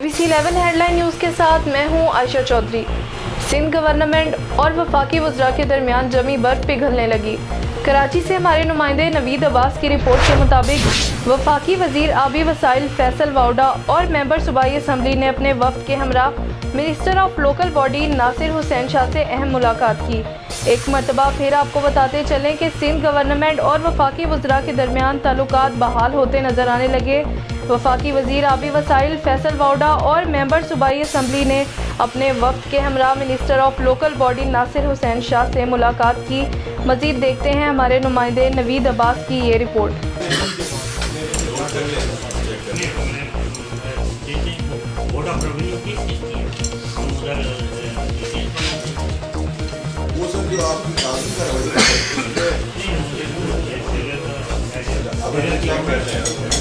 ABC 11 head line news के साथ मैं हूं आयशा चौधरी। सिंध गवर्नमेंट और वफाकी वज़रा के दरमियान जमी बर्फ पिघलने लगी। कराची से हमारे नुमाइंदे नवीद अब्बास की रिपोर्ट के मुताबिक वफाकी वज़ीर आबी वसाइल फैसल वाउडा और मेंबर सूबाई असम्बली ने अपने वफ़द के हमरा minister of local body Nasir Hussain Shah से अहम मुलाकात की। एक मरतबा फिर आपको बताते चलें कि सिंध गवर्नमेंट और वफाकी वज़रा के दरमियान ताल्लुकात बहाल होते नज़र आने लगे। वफाकी वज़ीर आबी वसाइल फैसल वाउडा और मेंबर सूबाई असम्बली ने अपने वफ़द के हमरा minister of local body Nasir Hussain Shah से मुलाकात की। मज़ीद देखते हैं हमारे नुमाइंदे नवीद अब्बास की ये रिपोर्ट। वो सब जो आपकी कानून का रवैया है, क्या कहते हैं